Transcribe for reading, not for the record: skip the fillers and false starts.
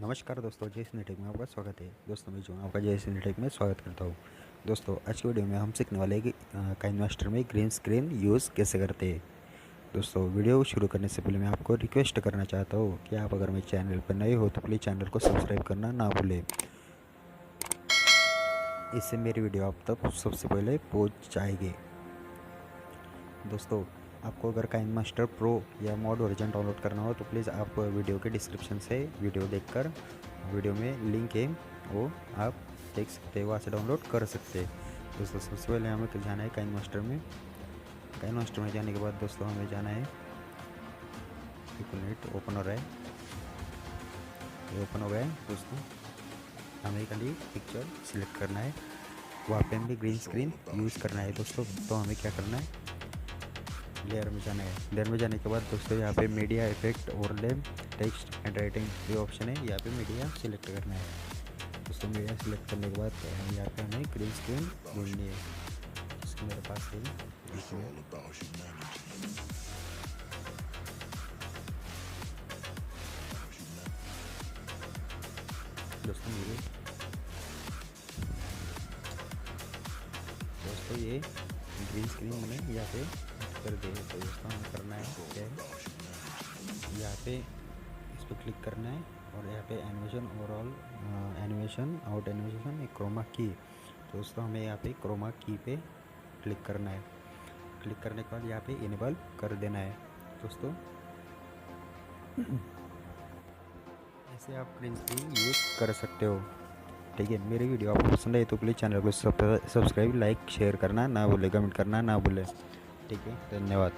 नमस्कार दोस्तों, जय सिनेटेक में आपका स्वागत है। दोस्तों मैं जो हूँ आपका जय सिनेटेक में स्वागत करता हूँ। दोस्तों आज की वीडियो में हम सीखने वाले हैं कि काइनमास्टर में ग्रीन स्क्रीन यूज़ कैसे करते हैं। दोस्तों वीडियो शुरू करने से पहले मैं आपको रिक्वेस्ट करना चाहता हूँ कि आप अगर मेरे चैनल पर नए हो तो प्लीज़ चैनल को सब्सक्राइब करना ना भूलें। इससे मेरी वीडियो आप तक सबसे पहले पहुँच जाएगी। दोस्तों आपको अगर काइनमास्टर प्रो या मॉड वर्जन डाउनलोड करना हो तो प्लीज़ आप वीडियो के डिस्क्रिप्शन से वीडियो देखकर वीडियो में लिंक है वो आप देख सकते हैं, वहाँ से डाउनलोड कर सकते हैं। दोस्तों सबसे पहले हमें जाना है काइनमास्टर में। काइनमास्टर में जाने के बाद दोस्तों हमें जाना है, एक मिनट ओपन हो रहा है, ये ओपन हो गया है। दोस्तों हमें खाली पिक्चर सिलेक्ट करना है, वहाँ पे हमें ग्रीन स्क्रीन यूज़ करना है। दोस्तों तो हमें क्या करना है, लेयर में जाना है। लेयर में जाने के बाद दोस्तों यहाँ पे media effect overlay text and writing ये ऑप्शन है, यहाँ पे मीडिया सिलेक्ट करना है। दोस्तों मीडिया सिलेक्ट करने के बाद यहाँ पे हमें ग्रीन स्क्रीन ढूंढनी है, जिसकी मेरे पास है। दोस्तों ये ग्रीन स्क्रीन मैंने यहाँ पे कर दे। तो दोस्तों हमें करना है क्या है, यहाँ पे इस पर क्लिक करना है और यहाँ पे animation overall animation out animation chroma की। तो दोस्तों हमें यहाँ पे क्रोमा की पे क्लिक करना है। क्लिक करने के बाद यहाँ पे इनेबल कर देना है। दोस्तों ऐसे आप ग्रीन स्क्रीन यूज़ कर सकते हो। ठीक है, मेरी वीडियो आपको पसंद है तो प्लीज़ चैनल को सब्सक्राइब, लाइक, शेयर करना ना भूलें, कमेंट करना ना भूलें। ठीक है, धन्यवाद।